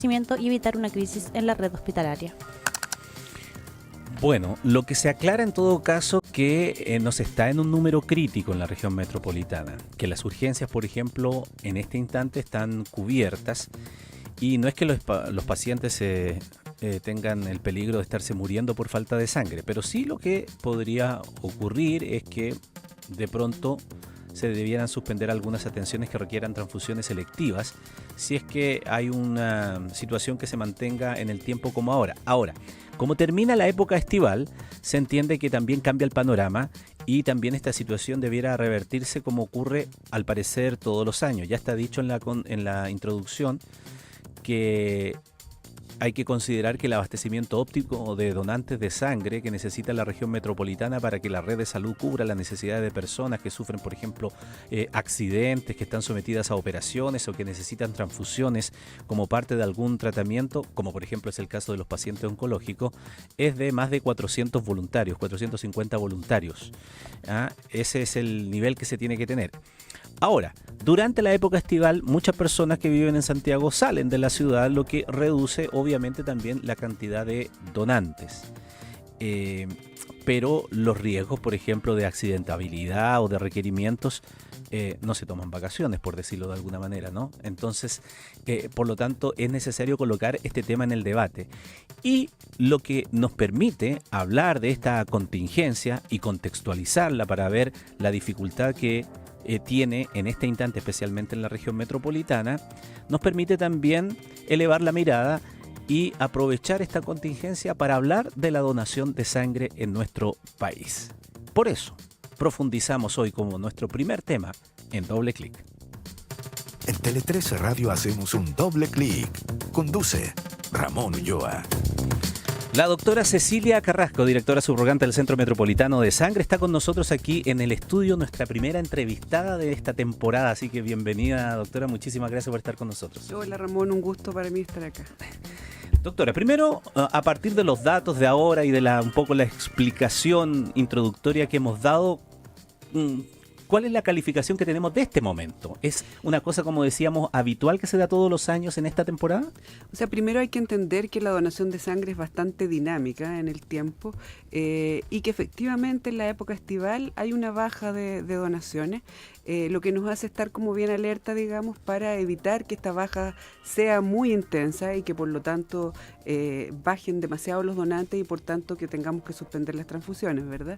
y evitar una crisis en la red hospitalaria. Bueno, lo que se aclara en todo caso que no se está en un número crítico en la región metropolitana, que las urgencias, por ejemplo, en este instante están cubiertas y no es que los pacientes tengan el peligro de estarse muriendo por falta de sangre, pero sí lo que podría ocurrir es que de pronto se debieran suspender algunas atenciones que requieran transfusiones selectivas si es que hay una situación que se mantenga en el tiempo como ahora. Ahora, como termina la época estival, se entiende que también cambia el panorama y también esta situación debiera revertirse como ocurre al parecer todos los años. Ya está dicho en la introducción que hay que considerar que el abastecimiento óptimo de donantes de sangre que necesita la región metropolitana para que la red de salud cubra las necesidades de personas que sufren, por ejemplo, accidentes, que están sometidas a operaciones o que necesitan transfusiones como parte de algún tratamiento, como por ejemplo es el caso de los pacientes oncológicos, es de más de 400 voluntarios, 450 voluntarios. Ese es el nivel que se tiene que tener. Ahora, durante la época estival, muchas personas que viven en Santiago salen de la ciudad, lo que reduce obviamente también la cantidad de donantes. Pero los riesgos, por ejemplo, de accidentabilidad o de requerimientos, no se toman vacaciones, por decirlo de alguna manera, ¿no? Entonces, por lo tanto, es necesario colocar este tema en el debate. Y lo que nos permite hablar de esta contingencia y contextualizarla para ver la dificultad que tiene en este instante, especialmente en la región metropolitana, nos permite también elevar la mirada y aprovechar esta contingencia para hablar de la donación de sangre en nuestro país. Por eso, profundizamos hoy como nuestro primer tema en Doble Clic. En Tele 13 Radio hacemos un doble clic. Conduce Ramón Ulloa. La doctora Cecilia Carrasco, directora subrogante del Centro Metropolitano de Sangre, está con nosotros aquí en el estudio, nuestra primera entrevistada de esta temporada. Así que bienvenida, doctora. Muchísimas gracias por estar con nosotros. Hola, Ramón. Un gusto para mí estar acá. Doctora, primero, a partir de los datos de ahora y de un poco la explicación introductoria que hemos dado, ¿cuál es la calificación que tenemos de este momento? ¿Es una cosa, como decíamos, habitual que se da todos los años en esta temporada? O sea, primero hay que entender que la donación de sangre es bastante dinámica en el tiempo y que efectivamente en la época estival hay una baja de donaciones, lo que nos hace estar como bien alerta, digamos, para evitar que esta baja sea muy intensa y que por lo tanto bajen demasiado los donantes y por tanto que tengamos que suspender las transfusiones, ¿verdad?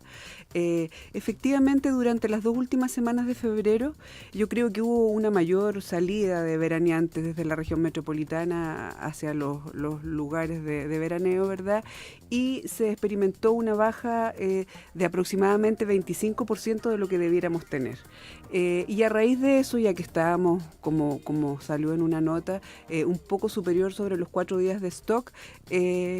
Efectivamente, durante las 2 últimas semanas de febrero, yo creo que hubo una mayor salida de veraneantes desde la región metropolitana hacia los lugares de veraneo, ¿verdad? Y se experimentó una baja de aproximadamente 25% de lo que debiéramos tener. Y a raíz de eso, ya que estábamos, como salió en una nota, un poco superior sobre los 4 días de stock,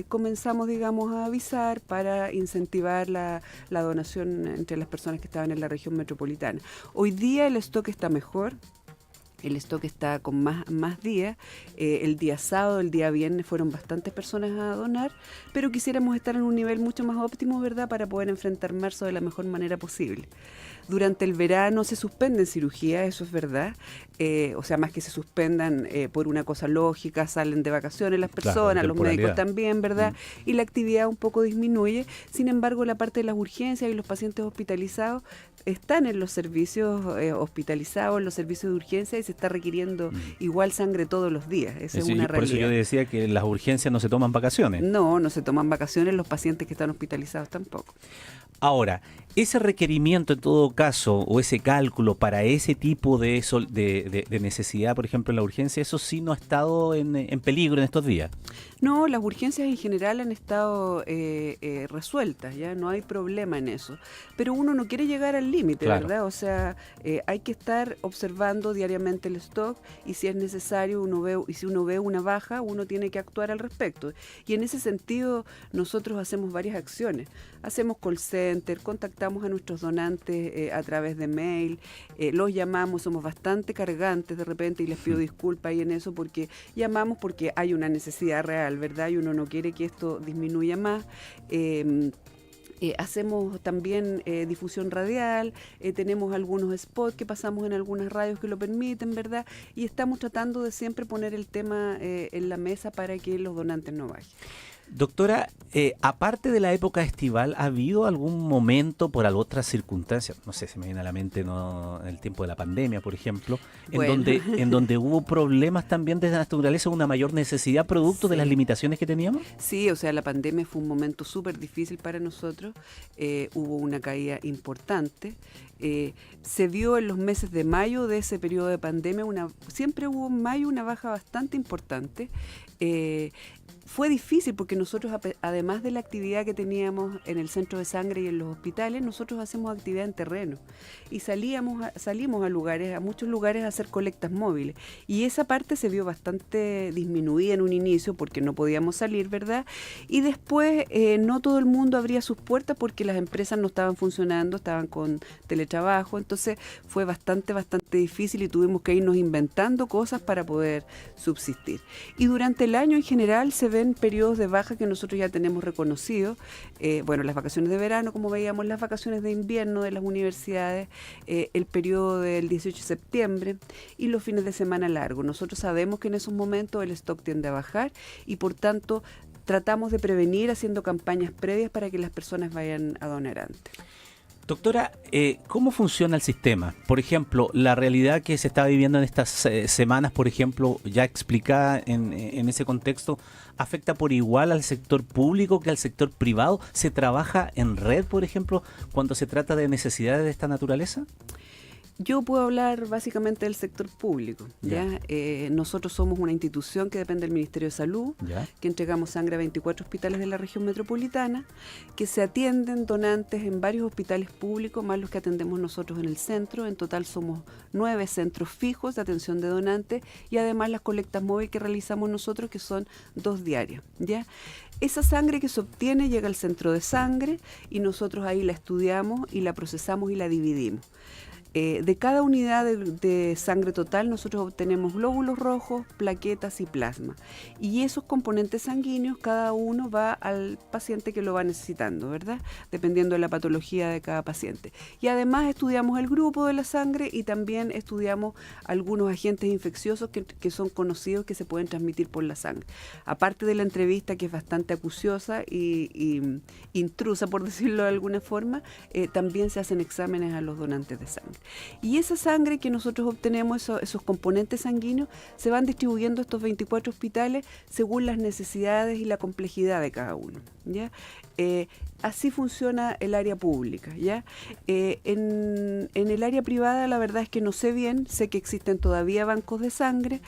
comenzamos, digamos, a avisar para incentivar la donación entre las personas que estaban en la región metropolitana. Hoy día el stock está mejor. El stock está con más días. El día sábado, el día viernes fueron bastantes personas a donar, pero quisiéramos estar en un nivel mucho más óptimo, ¿verdad?, para poder enfrentar marzo de la mejor manera posible. Durante el verano se suspenden cirugías, eso es verdad. O sea, más que se suspendan por una cosa lógica, salen de vacaciones las personas, claro, los médicos también, ¿verdad? Y la actividad un poco disminuye. Sin embargo, la parte de las urgencias y los pacientes hospitalizados están en los servicios hospitalizados, en los servicios de urgencia, y se está requiriendo igual sangre todos los días. Esa es una realidad. Por eso yo decía que las urgencias no se toman vacaciones. No se toman vacaciones, los pacientes que están hospitalizados tampoco. Ahora, ese requerimiento en todo caso, o ese cálculo para ese tipo de necesidad, por ejemplo, en la urgencia, ¿eso sí no ha estado en peligro en estos días? No, las urgencias en general han estado resueltas, ya no hay problema en eso. Pero uno no quiere llegar al límite, claro, ¿verdad? O sea, hay que estar observando diariamente el stock y si es necesario, si uno ve una baja, uno tiene que actuar al respecto. Y en ese sentido, nosotros hacemos varias acciones. Hacemos call center, contactamos a nuestros donantes a través de mail, los llamamos, somos bastante cargantes de repente y les pido disculpas ahí en eso porque llamamos porque hay una necesidad real, ¿verdad? Y uno no quiere que esto disminuya más. Hacemos también difusión radial, tenemos algunos spots que pasamos en algunas radios que lo permiten, ¿verdad? Y estamos tratando de siempre poner el tema en la mesa para que los donantes no bajen. Doctora, aparte de la época estival, ¿ha habido algún momento por otras circunstancias? No sé, se me viene a la mente en el tiempo de la pandemia, por ejemplo, Bueno. en donde hubo problemas también de la naturaleza, una mayor necesidad producto de Sí. las limitaciones que teníamos. Sí, o sea, la pandemia fue un momento súper difícil para nosotros, hubo una caída importante, se vio en los meses de mayo de ese periodo de pandemia, siempre hubo en mayo una baja bastante importante. Fue difícil porque nosotros, además de la actividad que teníamos en el centro de sangre y en los hospitales, nosotros hacemos actividad en terreno y salimos a muchos lugares a hacer colectas móviles. Y esa parte se vio bastante disminuida en un inicio porque no podíamos salir, ¿verdad? Y después no todo el mundo abría sus puertas porque las empresas no estaban funcionando, estaban con teletrabajo, entonces fue bastante difícil y tuvimos que irnos inventando cosas para poder subsistir. Y durante el año en general se ven periodos de baja que nosotros ya tenemos reconocidos, las vacaciones de verano, como veíamos, las vacaciones de invierno de las universidades, el periodo del 18 de septiembre y los fines de semana largos. Nosotros sabemos que en esos momentos el stock tiende a bajar y por tanto tratamos de prevenir haciendo campañas previas para que las personas vayan a donar antes. Doctora, ¿cómo funciona el sistema? Por ejemplo, la realidad que se está viviendo en estas semanas, por ejemplo, ya explicada en ese contexto, ¿afecta por igual al sector público que al sector privado? ¿Se trabaja en red, por ejemplo, cuando se trata de necesidades de esta naturaleza? Yo puedo hablar básicamente del sector público. ¿Ya? Nosotros somos una institución que depende del Ministerio de Salud, ¿Ya? que entregamos sangre a 24 hospitales de la región metropolitana, que se atienden donantes en varios hospitales públicos, más los que atendemos nosotros en el centro. En total somos 9 centros fijos de atención de donantes y además las colectas móviles que realizamos nosotros, que son 2 diarias. ¿Ya? Esa sangre que se obtiene llega al centro de sangre y nosotros ahí la estudiamos y la procesamos y la dividimos. De cada unidad de sangre total nosotros obtenemos glóbulos rojos, plaquetas y plasma. Y esos componentes sanguíneos cada uno va al paciente que lo va necesitando, ¿verdad? Dependiendo de la patología de cada paciente. Y además estudiamos el grupo de la sangre y también estudiamos algunos agentes infecciosos que son conocidos que se pueden transmitir por la sangre. Aparte de la entrevista que es bastante acuciosa y intrusa, por decirlo de alguna forma, también se hacen exámenes a los donantes de sangre. Y esa sangre que nosotros obtenemos, esos componentes sanguíneos, se van distribuyendo a estos 24 hospitales según las necesidades y la complejidad de cada uno, ¿ya? Así funciona el área pública, ¿ya? En el área privada la verdad es que no sé bien, sé que existen todavía bancos de sangre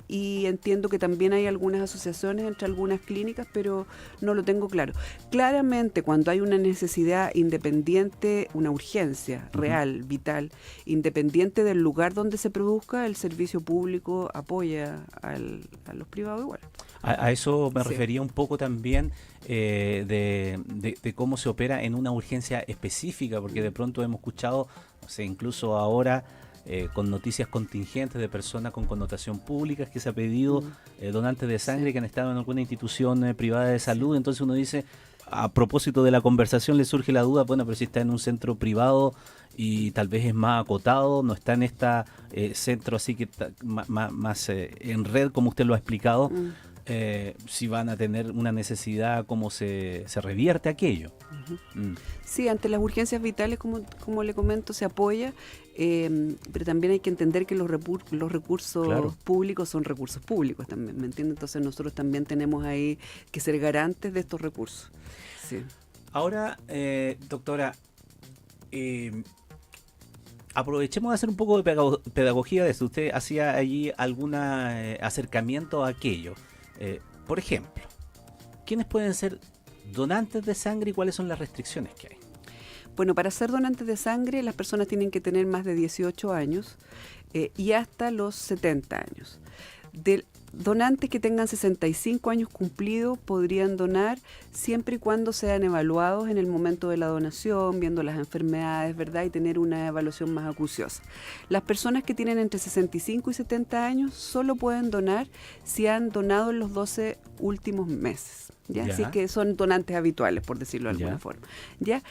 y entiendo que también hay algunas asociaciones entre algunas clínicas, pero no lo tengo claro. Claramente cuando hay una necesidad independiente, una urgencia real, vital, independiente del lugar donde se produzca, el servicio público apoya a los privados igual. A eso me Sí. refería un poco también de cómo se opera en una urgencia específica, porque de pronto hemos escuchado, no sé, incluso ahora con noticias contingentes de personas con connotación pública que se ha pedido donantes de sangre Sí. que han estado en alguna institución privada de salud. Entonces uno dice, a propósito de la conversación le surge la duda, bueno, pero si está en un centro privado y tal vez es más acotado, no está en esta centro así que está más en red como usted lo ha explicado, si van a tener una necesidad, cómo se revierte aquello. Sí, ante las urgencias vitales, como le comento, se apoya, pero también hay que entender que los recursos Claro. públicos son recursos públicos también, ¿me entiendes? Entonces nosotros también tenemos ahí que ser garantes de estos recursos. Sí. Ahora, doctora, aprovechemos de hacer un poco de pedagogía de esto. Usted hacía allí algún acercamiento a aquello. Por ejemplo, ¿quiénes pueden ser donantes de sangre y cuáles son las restricciones que hay? Bueno, para ser donantes de sangre las personas tienen que tener más de 18 años y hasta los 70 años. donantes que tengan 65 años cumplidos podrían donar siempre y cuando sean evaluados en el momento de la donación, viendo las enfermedades, ¿verdad? Y tener una evaluación más acuciosa. Las personas que tienen entre 65 y 70 años solo pueden donar si han donado en los 12 últimos meses, ¿ya? Ya. Así que son donantes habituales, por decirlo de alguna Ya. forma, ¿ya?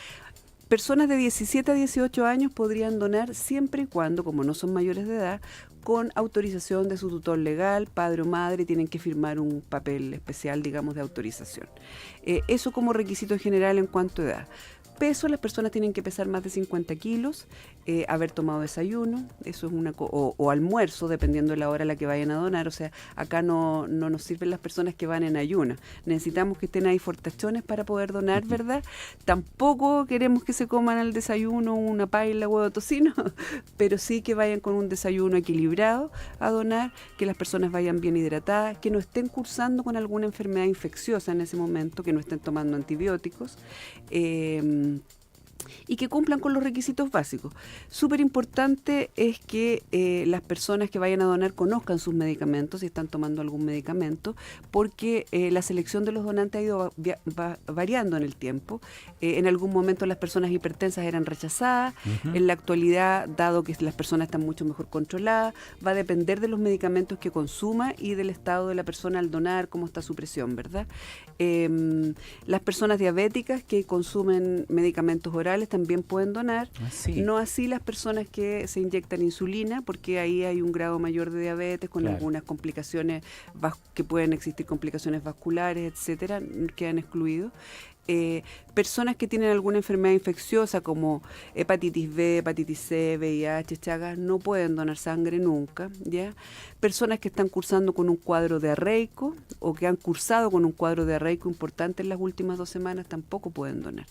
Personas de 17 a 18 años podrían donar siempre y cuando, como no son mayores de edad, con autorización de su tutor legal, padre o madre, tienen que firmar un papel especial, digamos, de autorización. Eso como requisito general en cuanto a edad. Peso, las personas tienen que pesar más de 50 kilos, haber tomado desayuno, eso es o almuerzo, dependiendo de la hora a la que vayan a donar. O sea, acá no nos sirven las personas que van en ayuna. Necesitamos que estén ahí fortachones para poder donar, ¿verdad? Tampoco queremos que se coman al desayuno una paila, huevo tocino, pero sí que vayan con un desayuno equilibrado a donar, que las personas vayan bien hidratadas, que no estén cursando con alguna enfermedad infecciosa en ese momento, que no estén tomando antibióticos. Y que cumplan con los requisitos básicos. Súper importante es que las personas que vayan a donar conozcan sus medicamentos, si están tomando algún medicamento, porque la selección de los donantes ha ido variando en el tiempo. En algún momento las personas hipertensas eran rechazadas. En la actualidad, dado que las personas están mucho mejor controladas, va a depender de los medicamentos que consuma y del estado de la persona al donar, cómo está su presión, ¿verdad? Las personas diabéticas que consumen medicamentos orales también pueden donar, Sí. no así las personas que se inyectan insulina, porque ahí hay un grado mayor de diabetes con Claro. algunas complicaciones que pueden existir, complicaciones vasculares, etcétera, quedan excluidos. Personas que tienen alguna enfermedad infecciosa como hepatitis B, hepatitis C, VIH, Chagas, no pueden donar sangre nunca, ¿ya? Personas que están cursando con un cuadro diarreico o que han cursado con un cuadro diarreico importante en las últimas 2 semanas tampoco pueden donar.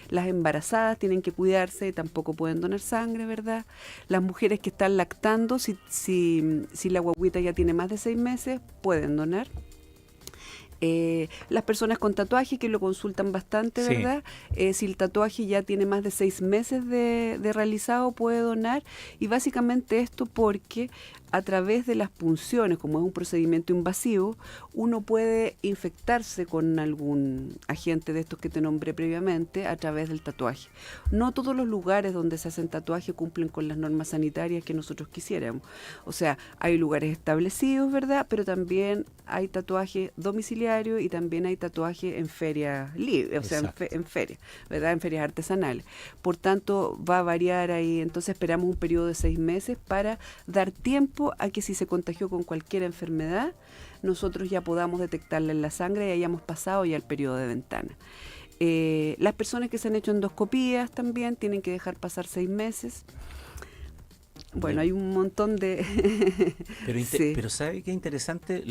Las embarazadas tienen que cuidarse, tampoco pueden donar sangre, ¿verdad? Las mujeres que están lactando, si la guagüita ya tiene más de 6 meses, pueden donar. Las personas con tatuaje que lo consultan bastante, Sí. ¿verdad? Si el tatuaje ya tiene más de 6 meses de realizado, puede donar. Y básicamente esto porque a través de las punciones, como es un procedimiento invasivo, uno puede infectarse con algún agente de estos que te nombré previamente a través del tatuaje. No todos los lugares donde se hacen tatuajes cumplen con las normas sanitarias que nosotros quisiéramos. O sea, hay lugares establecidos, ¿verdad? Pero también hay tatuaje domiciliario y también hay tatuaje en ferias libres, o sea, en ferias, ¿verdad? En ferias artesanales. Por tanto, va a variar ahí. Entonces esperamos un periodo de 6 meses para dar tiempo a que si se contagió con cualquier enfermedad, nosotros ya podamos detectarla en la sangre y hayamos pasado ya el periodo de ventana. Las personas que se han hecho endoscopías también tienen que dejar pasar 6 meses. Bueno, hay un montón de... Pero, Sí. pero ¿sabe qué interesante?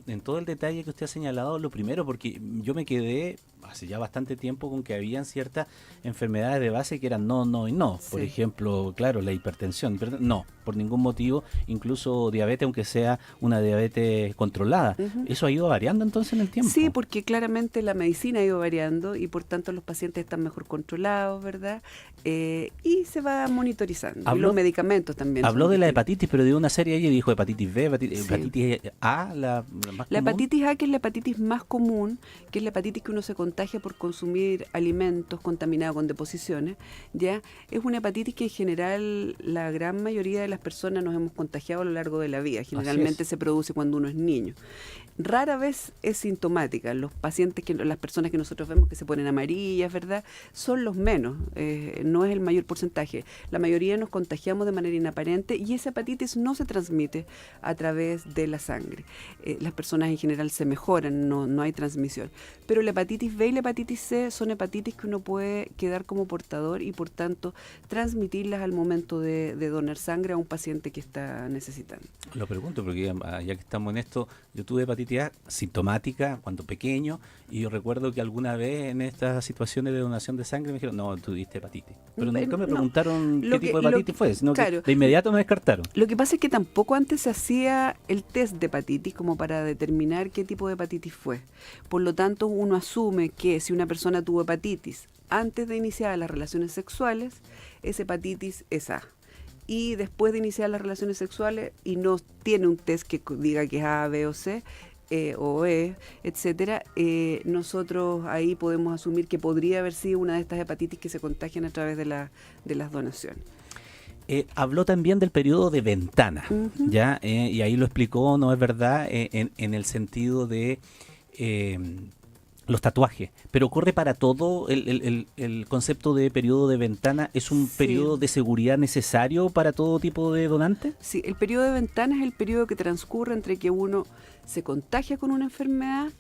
En todo el detalle que usted ha señalado, lo primero, porque yo me quedé hace ya bastante tiempo con que habían ciertas enfermedades de base que eran no, no y no. Por Sí. ejemplo, claro, la hipertensión, no, por ningún motivo, incluso diabetes, aunque sea una diabetes controlada. Ujú. ¿Eso ha ido variando entonces en el tiempo? Sí, porque claramente la medicina ha ido variando y por tanto los pacientes están mejor controlados, ¿verdad? Y se va monitorizando. Y Habló- los medicamentos también. Habló son de la distintos. hepatitis, pero de una serie ella dijo hepatitis B, Sí. hepatitis A, la más La común. hepatitis A, que es la hepatitis más común, que es la hepatitis que uno se contagia por consumir alimentos contaminados con deposiciones, ¿ya? Es una hepatitis que en general la gran mayoría de las personas nos hemos contagiado a lo largo de la vida. Generalmente es. se produce cuando uno es niño. Rara vez es sintomática. Los pacientes, las personas que nosotros vemos que se ponen amarillas, ¿verdad? Son los menos, no es el mayor porcentaje. La mayoría nos contagiamos de manera inaparente y esa hepatitis no se transmite a través de la sangre. Las personas en general se mejoran, no hay transmisión. Pero la hepatitis B y la hepatitis C son hepatitis que uno puede quedar como portador y por tanto transmitirlas al momento de donar sangre a un paciente que está necesitando. Lo pregunto porque ya que estamos en esto, yo tuve hepatitis A sintomática cuando pequeño y yo recuerdo que alguna vez en estas situaciones de donación de sangre me dijeron, no, tuviste hepatitis. Pero nunca me No. preguntaron Lo qué que- tipo de lo hepatitis que- fue, sino claro. que de inmediato me descartaron. Lo que pasa es que tampoco antes se hacía el test de hepatitis como para determinar qué tipo de hepatitis fue. Por lo tanto, uno asume que si una persona tuvo hepatitis antes de iniciar las relaciones sexuales, esa hepatitis es A. y después de iniciar las relaciones sexuales y no tiene un test que diga que es A, B o C, o E, etcétera, nosotros ahí podemos asumir que podría haber sido una de estas hepatitis que se contagian a través de las donaciones. Habló también del periodo de ventana, ¿ya? Y ahí lo explicó, ¿no es verdad? En el sentido de los tatuajes. Pero ocurre para todo el concepto de periodo de ventana. ¿Es un periodo de seguridad necesario para todo tipo de donante? Sí, el periodo de ventana es el periodo que transcurre entre que uno se contagia con una enfermedad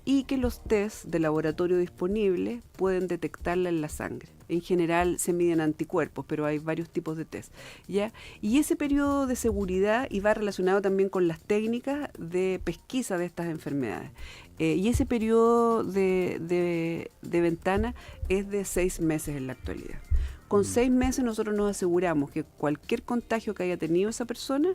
y que los test de laboratorio disponibles pueden detectarla en la sangre. En general se miden anticuerpos, pero hay varios tipos de test, ¿ya? Y ese periodo de seguridad y va relacionado también con las técnicas de pesquisa de estas enfermedades. Y ese periodo de ventana es de 6 meses en la actualidad. Con 6 meses nosotros nos aseguramos que cualquier contagio que haya tenido esa persona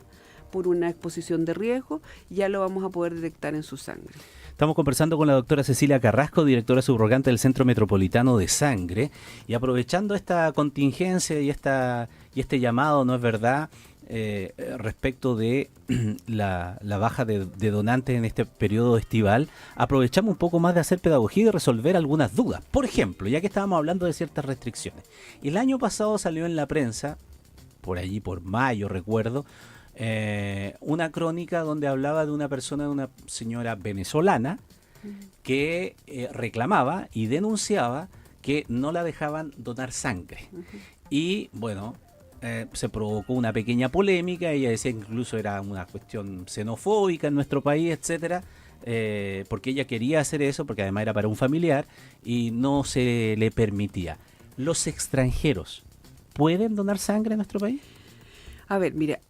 por una exposición de riesgo, ya lo vamos a poder detectar en su sangre. Estamos conversando con la doctora Cecilia Carrasco, directora subrogante del Centro Metropolitano de Sangre, y aprovechando esta contingencia y este llamado, ¿no es verdad?, respecto de la baja de donantes en este periodo estival, aprovechamos un poco más de hacer pedagogía y de resolver algunas dudas. Por ejemplo, ya que estábamos hablando de ciertas restricciones, el año pasado salió en la prensa, por allí por mayo recuerdo, una crónica donde hablaba de una persona, de una señora venezolana que reclamaba y denunciaba que no la dejaban donar sangre. Y bueno, se provocó una pequeña polémica. Ella decía que incluso era una cuestión xenofóbica en nuestro país, etcétera, porque ella quería hacer eso, porque además era para un familiar y no se le permitía. ¿Los extranjeros pueden donar sangre en nuestro país? A ver, mira,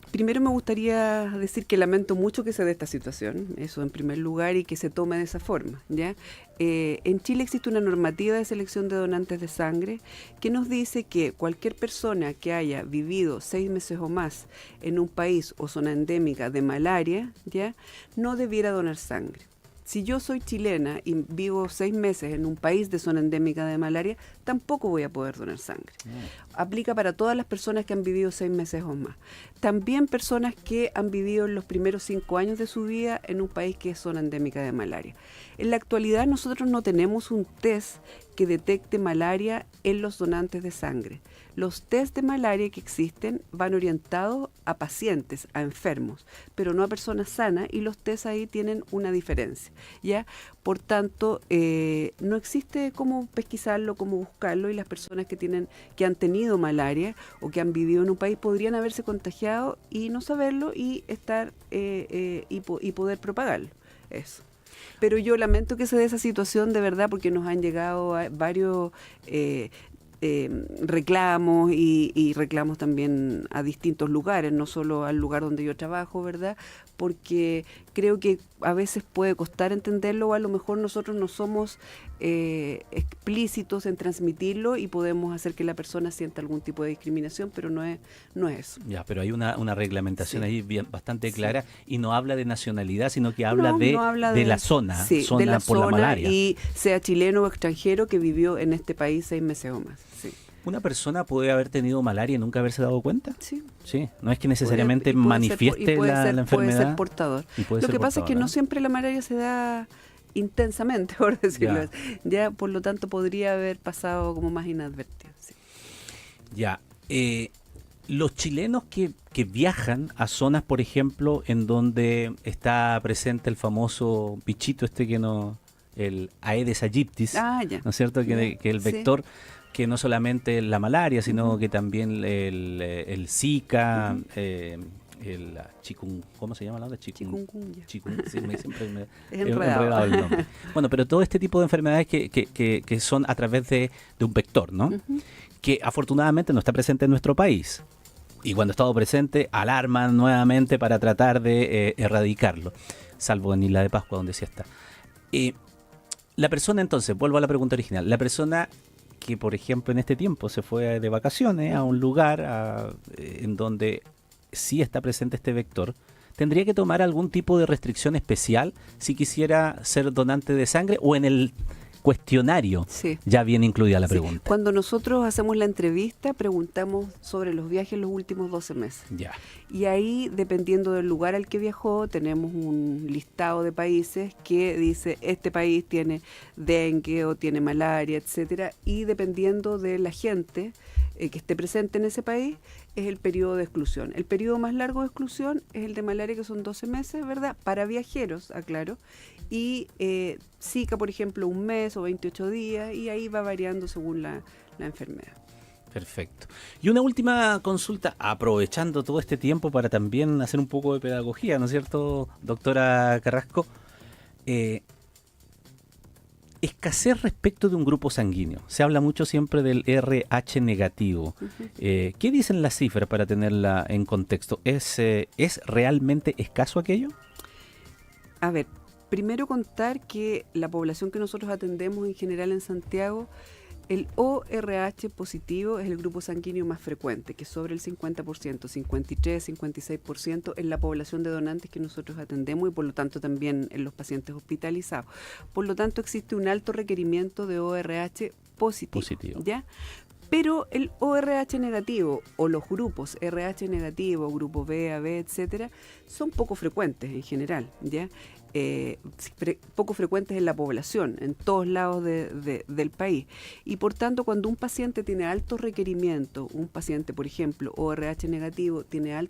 primero me gustaría decir que lamento mucho que se dé esta situación, eso en primer lugar, y que se tome de esa forma, ¿ya? En Chile existe una normativa de selección de donantes de sangre que nos dice que cualquier persona que haya vivido 6 meses o más en un país o zona endémica de malaria, ¿ya?, no debiera donar sangre. Si yo soy chilena y vivo 6 meses en un país de zona endémica de malaria, tampoco voy a poder donar sangre. Aplica para todas las personas que han vivido 6 meses o más. También personas que han vivido en los primeros 5 años de su vida en un país que es zona endémica de malaria. En la actualidad nosotros no tenemos un test que detecte malaria en los donantes de sangre. Los test de malaria que existen van orientados a pacientes, a enfermos, pero no a personas sanas, y los test ahí tienen una diferencia, ¿ya? Por tanto, no existe cómo pesquisarlo, cómo buscarlo, y las personas que han tenido malaria o que han vivido en un país podrían haberse contagiado y no saberlo y estar y poder propagarlo. Eso. Pero yo lamento que se dé esa situación de verdad, porque nos han llegado varios reclamos y reclamos también a distintos lugares, no solo al lugar donde yo trabajo, ¿verdad? Porque creo que a veces puede costar entenderlo, o a lo mejor nosotros no somos explícitos en transmitirlo y podemos hacer que la persona sienta algún tipo de discriminación, pero no es eso. Ya, pero hay una reglamentación ahí bastante clara, sí, y no habla de nacionalidad, sino que habla de la zona, sí, zona de la por zona, la malaria. Y sea chileno o extranjero que vivió en este país 6 meses o más. Sí. ¿Una persona puede haber tenido malaria y nunca haberse dado cuenta? Sí. Sí, no es que necesariamente puede manifieste la enfermedad. Puede ser portador. Lo que pasa es que no siempre la malaria se da intensamente, por decirlo así. Ya, por lo tanto, podría haber pasado como más inadvertido. Sí. Ya. Los chilenos que viajan a zonas, por ejemplo, en donde está presente el famoso bichito el Aedes aegyptis, ¿no es cierto? Que el vector, que no solamente la malaria, sino que también el Zika, el ¿cómo se llama la otra? Chikungunya. Siempre me es he enredado el nombre. Bueno, pero todo este tipo de enfermedades que son a través de un vector, ¿no? Que afortunadamente no está presente en nuestro país. Y cuando ha estado presente, alarman nuevamente para tratar de erradicarlo, salvo en Isla de Pascua, donde sí está. La persona, entonces, vuelvo a la pregunta original, la persona que, por ejemplo, en este tiempo se fue de vacaciones a un lugar en donde sí está presente este vector, ¿tendría que tomar algún tipo de restricción especial si quisiera ser donante de sangre, o en el cuestionario Sí. ya viene incluida la Sí. pregunta. Cuando nosotros hacemos la entrevista, preguntamos sobre los viajes en los últimos 12 meses. Ya. Y ahí, dependiendo del lugar al que viajó, tenemos un listado de países que dice este país tiene dengue o tiene malaria, etcétera. Y dependiendo de la gente que esté presente en ese país, es el periodo de exclusión. El periodo más largo de exclusión es el de malaria, que son 12 meses, ¿verdad? Para viajeros, aclaro. Y Zika, por ejemplo, 1 mes o 28 días, y ahí va variando según la enfermedad. Perfecto. Y una última consulta, aprovechando todo este tiempo para también hacer un poco de pedagogía, ¿no es cierto, doctora Carrasco? Escasez respecto de un grupo sanguíneo. Se habla mucho siempre del RH negativo. ¿Qué dicen las cifras para tenerla en contexto? ¿Es realmente escaso aquello? A ver, primero contar que la población que nosotros atendemos en general en Santiago, el ORH positivo es el grupo sanguíneo más frecuente, que es sobre el 50%, 53, 56% en la población de donantes que nosotros atendemos y por lo tanto también en los pacientes hospitalizados. Por lo tanto existe un alto requerimiento de ORH positivo. ¿Ya? Pero el ORH negativo o los grupos RH negativo, grupo B, AB, etcétera, son poco frecuentes en general, ¿ya? Poco frecuentes en la población, en todos lados del país. Y por tanto, cuando un paciente tiene altos requerimientos, un paciente, por ejemplo, ORH negativo, tiene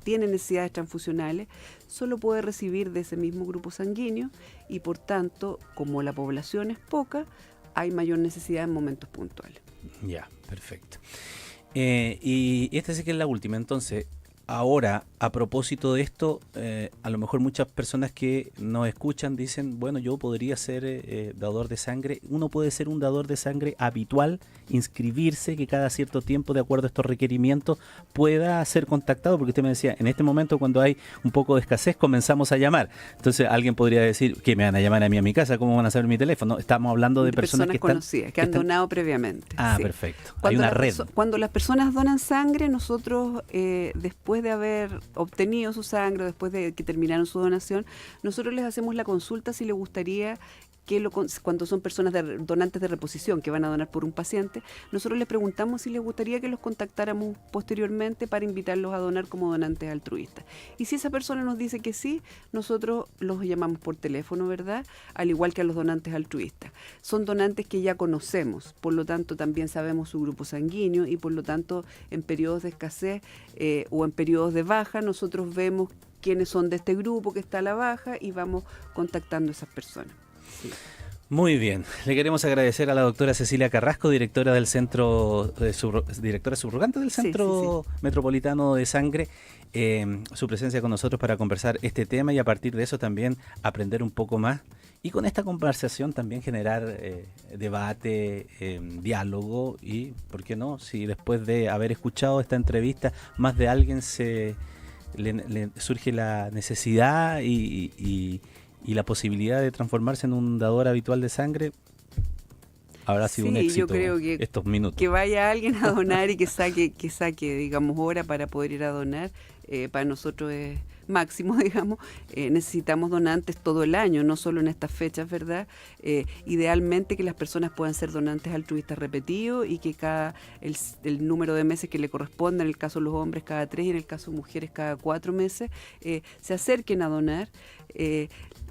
tiene necesidades transfusionales, solo puede recibir de ese mismo grupo sanguíneo y por tanto, como la población es poca, hay mayor necesidad en momentos puntuales. Ya, perfecto. Y esta sí que es la última. Entonces, ahora, a propósito de esto, a lo mejor muchas personas que nos escuchan dicen, bueno, yo podría ser dador de sangre. Uno puede ser un dador de sangre habitual, inscribirse, que cada cierto tiempo, de acuerdo a estos requerimientos, pueda ser contactado, porque usted me decía, en este momento cuando hay un poco de escasez, comenzamos a llamar. Entonces, alguien podría decir, ¿qué me van a llamar a mí a mi casa? ¿Cómo van a saber mi teléfono? Estamos hablando de personas que conocidas, que han donado previamente. Ah, sí. Perfecto. Hay una red. Cuando las personas donan sangre, nosotros, después de haber obtenido su sangre, después de que terminaron su donación, nosotros les hacemos la consulta si les gustaría cuando son personas donantes de reposición que van a donar por un paciente, nosotros les preguntamos si les gustaría que los contactáramos posteriormente para invitarlos a donar como donantes altruistas. Y si esa persona nos dice que sí, nosotros los llamamos por teléfono, ¿verdad? Al igual que a los donantes altruistas. Son donantes que ya conocemos, por lo tanto también sabemos su grupo sanguíneo y por lo tanto en periodos de escasez o en periodos de baja nosotros vemos quiénes son de este grupo que está a la baja y vamos contactando a esas personas. Sí. Muy bien, le queremos agradecer a la doctora Cecilia Carrasco, directora del centro, directora subrogante del Centro Metropolitano de Sangre, su presencia con nosotros para conversar este tema y a partir de eso también aprender un poco más y con esta conversación también generar debate, diálogo y, ¿por qué no? Si después de haber escuchado esta entrevista más de alguien le surge la necesidad y la posibilidad de transformarse en un dador habitual de sangre, habrá sido un éxito. Yo creo que estos minutos. Que vaya alguien a donar y que saque, digamos, hora para poder ir a donar, para nosotros es máximo, digamos. Necesitamos donantes todo el año, no solo en estas fechas, ¿verdad? Idealmente que las personas puedan ser donantes altruistas repetidos y que el número de meses que le corresponda, en el caso de los hombres cada 3 y en el caso de mujeres cada 4 meses, se acerquen a donar.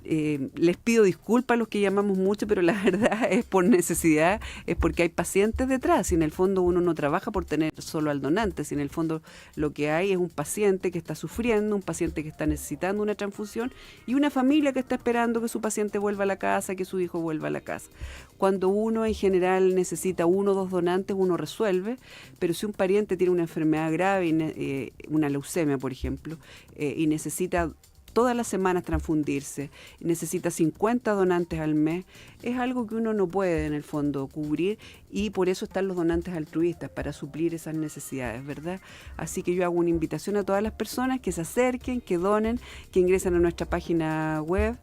Les pido disculpas a los que llamamos mucho, pero la verdad es por necesidad, es porque hay pacientes detrás. Y en el fondo uno no trabaja por tener solo al donante, si en el fondo lo que hay es un paciente que está sufriendo, un paciente que está necesitando una transfusión y una familia que está esperando que su paciente vuelva a la casa, que su hijo vuelva a la casa. Cuando uno en general necesita 1 o 2 donantes, uno resuelve, pero si un pariente tiene una enfermedad grave, una leucemia por ejemplo, y necesita todas las semanas transfundirse, necesita 50 donantes al mes, es algo que uno no puede en el fondo cubrir y por eso están los donantes altruistas, para suplir esas necesidades, ¿verdad? Así que yo hago una invitación a todas las personas que se acerquen, que donen, que ingresen a nuestra página web,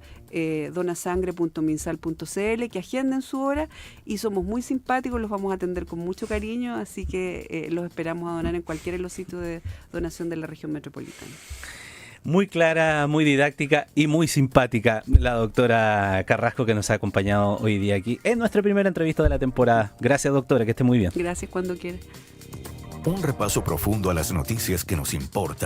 donasangre.minsal.cl, que agenden su hora y somos muy simpáticos, los vamos a atender con mucho cariño, así que los esperamos a donar en cualquiera de los sitios de donación de la región metropolitana. Muy clara, muy didáctica y muy simpática la doctora Carrasco, que nos ha acompañado hoy día aquí en nuestra primera entrevista de la temporada. Gracias, doctora, que esté muy bien. Gracias, cuando quieras. Un repaso profundo a las noticias que nos importan.